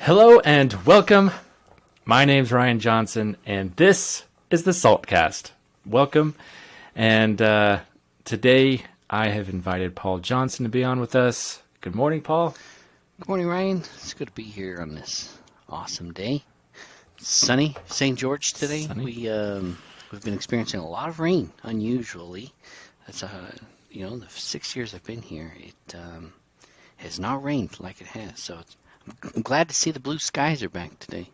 Hello and welcome. My name's Ryan Johnson, and this is the Saltcast. Welcome. And today I have invited Paul Johnson to be on with us. Good morning, Paul. Good morning, Ryan. It's good to be here on this awesome day. It's sunny, St. George today. Sunny. We've been experiencing a lot of rain, unusually. That's the 6 years I've been here, it has not rained like it has. So I'm glad to see the blue skies are back today.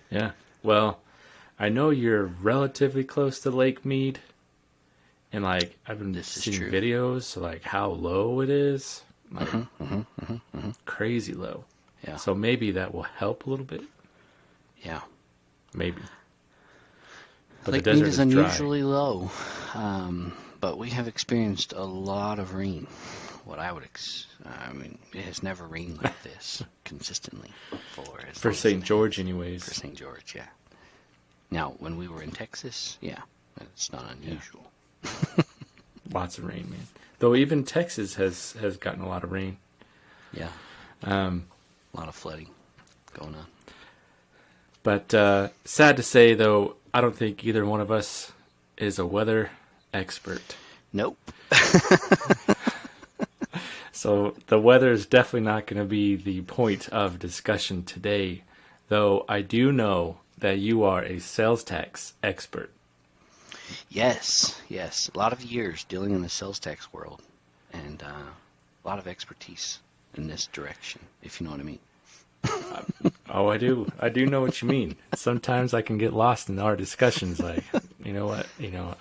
Yeah. Well, I know you're relatively close to Lake Mead, and I've been seeing videos, so how low it is. Crazy low. Yeah. So maybe that will help a little bit. Yeah. Maybe. But Lake the desert Mead is dry. unusually low, but we have experienced a lot of rain. It has never rained like this consistently before. For St. George, anyways. For St. George, yeah. Now, when we were in Texas, yeah, it's not unusual. Yeah. Lots of rain, man. Though even Texas has gotten a lot of rain. Yeah. A lot of flooding going on. But sad to say, though, I don't think either one of us is a weather expert. Nope. So the weather is definitely not going to be the point of discussion today, though I do know that you are a sales tax expert. Yes. A lot of years dealing in the sales tax world, and a lot of expertise in this direction, if you know what I mean. Oh, I do. I do know what you mean. Sometimes I can get lost in our discussions. I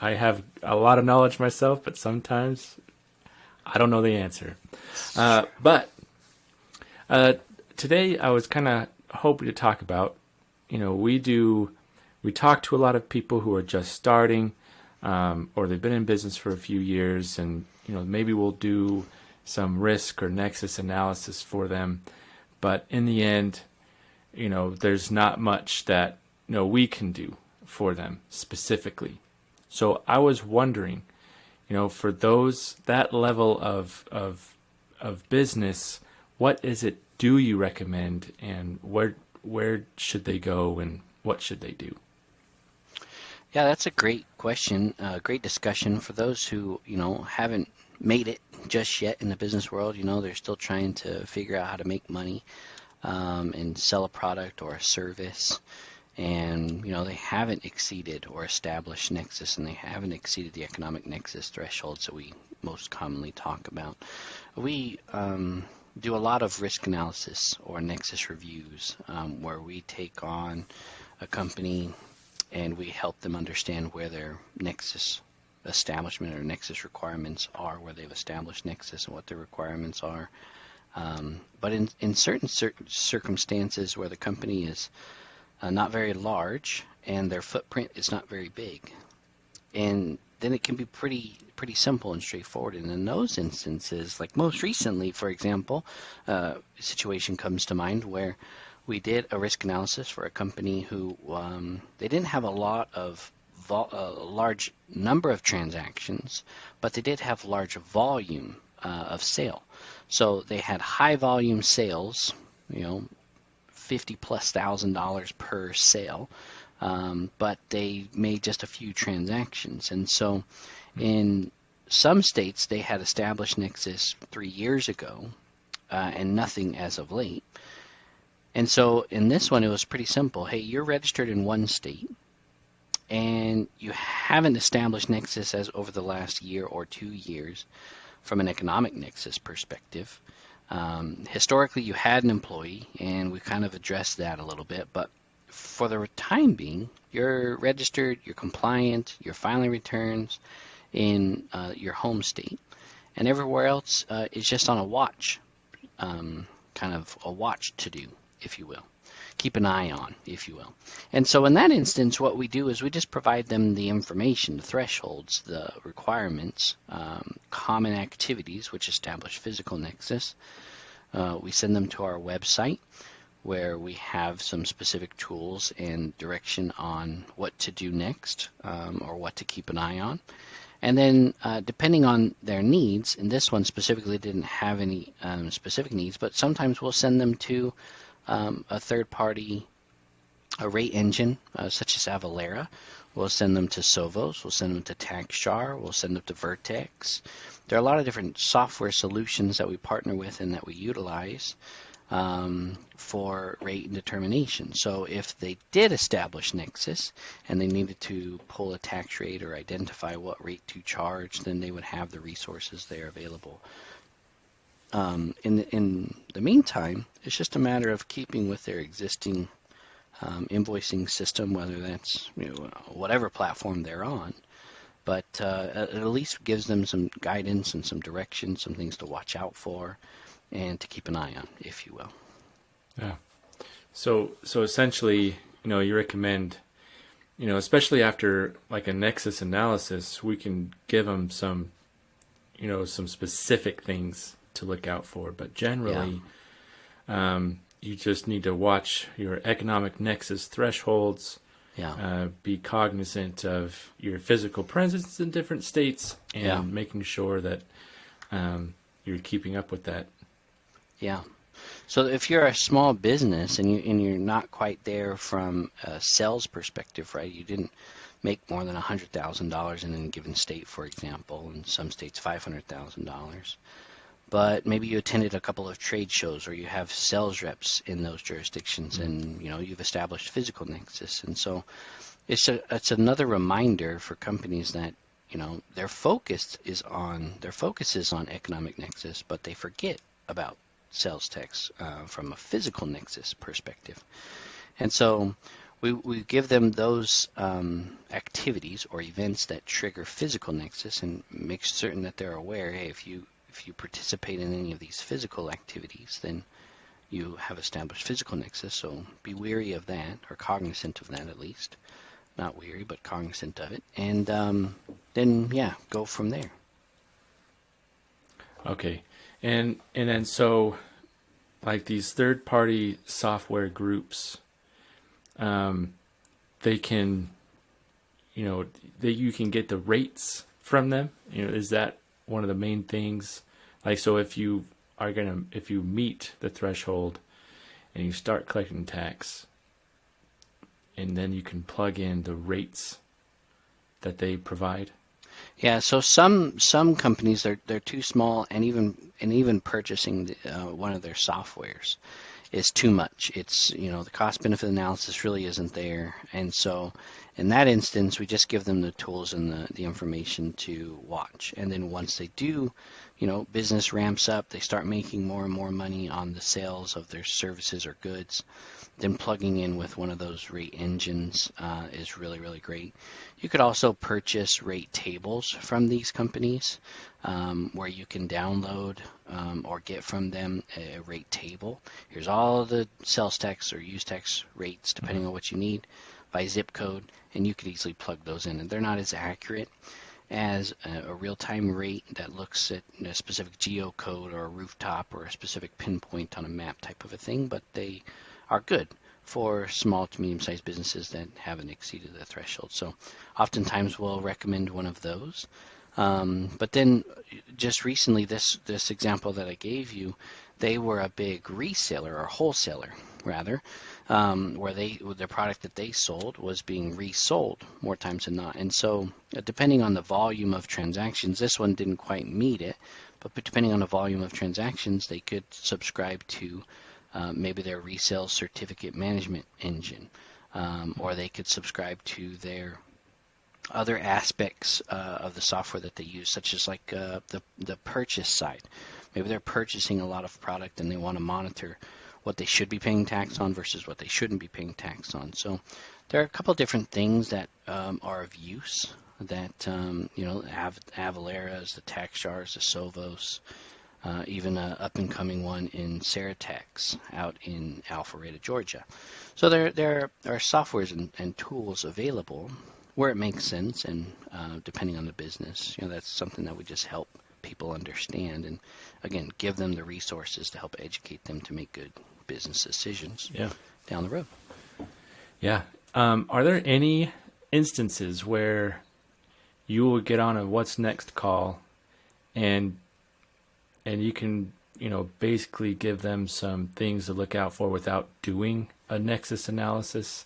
have a lot of knowledge myself, but sometimes I don't know the answer. But today I was kind of hoping to talk about, we talk to a lot of people who are just starting, or they've been in business for a few years, and, maybe we'll do some risk or nexus analysis for them. But in the end, there's not much that, we can do for them specifically. So I was wondering, for that level of business, what do you recommend, and where should they go, and what should they do? Yeah, that's a great question, great discussion for those who, haven't made it just yet in the business world. They're still trying to figure out how to make money and sell a product or a service. And, they haven't exceeded or established nexus, and they haven't exceeded the economic nexus thresholds that we most commonly talk about. We do a lot of risk analysis or nexus reviews where we take on a company and we help them understand where their nexus establishment or nexus requirements are, where they've established nexus and what their requirements are. But in certain circumstances where the company is not very large and their footprint is not very big, and then it can be pretty simple and straightforward. And in those instances, like most recently, for example, a situation comes to mind where we did a risk analysis for a company who they didn't have a large number of transactions, but they did have large volume of sale. So they had high volume sales, $50,000+ per sale, but they made just a few transactions. And so in some states they had established nexus 3 years ago and nothing as of late. And so in this one it was pretty simple. Hey, you're registered in one state and you haven't established nexus as over the last year or 2 years from an economic nexus perspective. Historically, you had an employee, and we kind of addressed that a little bit, but for the time being, you're registered, you're compliant, you're filing returns in your home state, and everywhere else is just on a watch, kind of a watch to do, if you will. Keep an eye on, if you will. And so in that instance, what we do is we just provide them the information, the thresholds, the requirements, common activities which establish physical nexus. We send them to our website where we have some specific tools and direction on what to do next or what to keep an eye on. And then depending on their needs, and this one specifically didn't have any specific needs, but sometimes we'll send them to a third party, a rate engine such as Avalara. We'll send them to Sovos, we'll send them to TaxJar, we'll send them to Vertex. There are a lot of different software solutions that we partner with and that we utilize for rate and determination. So if they did establish Nexus and they needed to pull a tax rate or identify what rate to charge, then they would have the resources there available. In the meantime, it's just a matter of keeping with their existing invoicing system, whether that's whatever platform they're on. But it at least gives them some guidance and some direction, some things to watch out for, and to keep an eye on, if you will. Yeah. So essentially, you recommend, especially after like a nexus analysis, we can give them some, some specific things to look out for. But generally, you just need to watch your economic nexus thresholds. Be cognizant of your physical presence in different states and making sure that you're keeping up with that. Yeah. So if you're a small business and you're not quite there from a sales perspective, right? You didn't make more than $100,000 in a given state, for example. In some states, $500,000. But maybe you attended a couple of trade shows, or you have sales reps in those jurisdictions, and you've established physical nexus. And so it's another reminder for companies that their focus is on economic nexus, but they forget about sales tax from a physical nexus perspective. And so we give them those activities or events that trigger physical nexus, and make certain that they're aware, hey, if you participate in any of these physical activities, then you have established physical nexus. So be wary of that, or cognizant of that at least. Not weary, but cognizant of it. And then go from there. Okay. And then so like these third-party software groups, they can, you can get the rates from them. Is that one of the main things? Like, so if you meet the threshold and you start collecting tax, and then you can plug in the rates that they provide. Yeah, so some companies they're too small, and even purchasing one of their softwares is too much. It's the cost benefit analysis really isn't there, and so in that instance we just give them the tools and the information to watch. And then once they do, business ramps up, they start making more and more money on the sales of their services or goods, then plugging in with one of those rate engines is really, really great. You could also purchase rate tables from these companies where you can download or get from them a rate table. Here's all of the sales tax or use tax rates, depending on what you need, by zip code, and you could easily plug those in. And they're not as accurate as a real-time rate that looks at a specific geocode or a rooftop or a specific pinpoint on a map type of a thing, but they are good for small to medium-sized businesses that haven't exceeded the threshold. So oftentimes we'll recommend one of those. But then just recently, this example that I gave you, they were a big reseller or wholesaler rather, where the product that they sold was being resold more times than not. And so depending on the volume of transactions, this one didn't quite meet it, but depending on the volume of transactions, they could subscribe to maybe their resale certificate management engine, or they could subscribe to their other aspects of the software that they use, such as like the purchase side. Maybe they're purchasing a lot of product and they want to monitor what they should be paying tax on versus what they shouldn't be paying tax on. So there are a couple of different things that are of use that Avalara, the TaxJars, the Sovos, even an up-and-coming one in Seratax out in Alpharetta, Georgia. So there are softwares and tools available where it makes sense, and depending on the business, that's something that we just help people understand, and again, give them the resources to help educate them to make good business decisions down the road. Yeah. Are there any instances where you will get on a what's next call and you can basically give them some things to look out for without doing a nexus analysis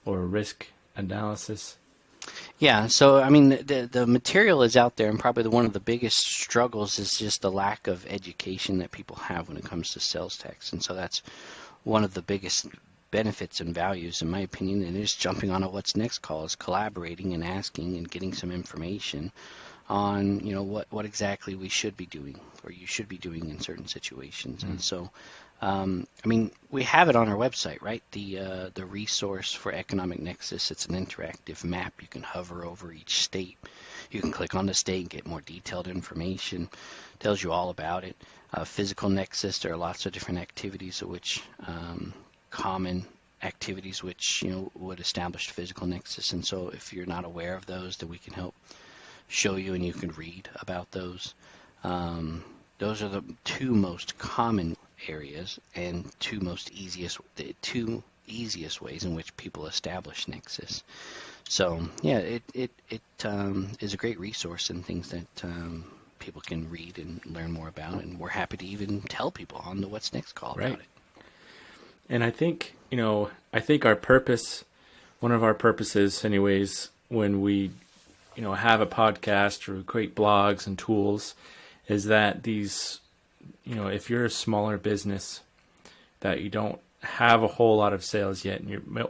or a risk analysis? Yeah, so I mean, the material is out there, and probably one of the biggest struggles is just the lack of education that people have when it comes to sales tax, and so that's one of the biggest benefits and values, in my opinion. And just jumping on a what's next call is collaborating and asking and getting some information on what exactly we should be doing or you should be doing in certain situations. And so I mean, we have it on our website, right? The resource for Economic Nexus. It's an interactive map. You can hover over each state. You can click on the state and get more detailed information. Tells you all about it. Physical Nexus. There are lots of different activities, of which common activities which would establish physical nexus. And so, if you're not aware of those, then we can help show you, and you can read about those. Those are the two most common areas and the two easiest ways in which people establish nexus. So yeah, it is a great resource and things that people can read and learn more about, and we're happy to even tell people on the What's Next call about it. And I think our purpose, one of our purposes anyways, when we have a podcast or create blogs and tools, is that these, if you're a smaller business that you don't have a whole lot of sales yet,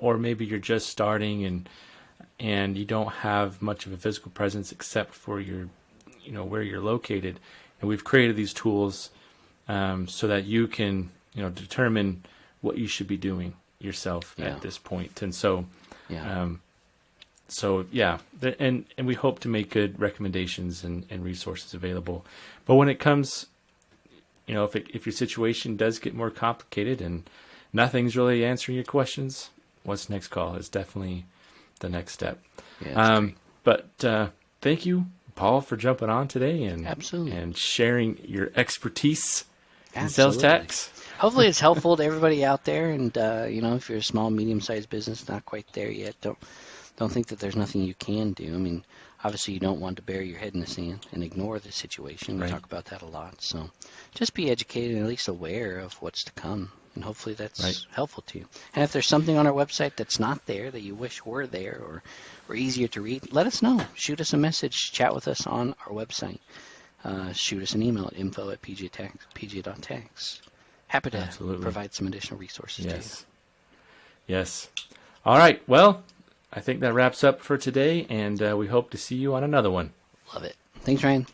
or maybe you're just starting and you don't have much of a physical presence except for your, where you're located, and we've created these tools so that you can, determine what you should be doing yourself at this point. And so, and we hope to make good recommendations and resources available. But when it comes, if your situation does get more complicated and nothing's really answering your questions, What's Next call is definitely the next step. But thank you, Paul, for jumping on today and sharing your expertise in sales tax. Hopefully it's helpful to everybody out there. And if you're a small, medium-sized business, not quite there yet, don't think that there's nothing you can do. I mean, obviously you don't want to bury your head in the sand and ignore the situation. We talk about that a lot. So just be educated and at least aware of what's to come. And hopefully that's helpful to you. And if there's something on our website that's not there that you wish were there or easier to read, let us know. Shoot us a message. Chat with us on our website. Shoot us an email at info@pga.tax. Happy to provide some additional resources to you. Yes. All right. Well, I think that wraps up for today, and we hope to see you on another one. Love it. Thanks, Ryan.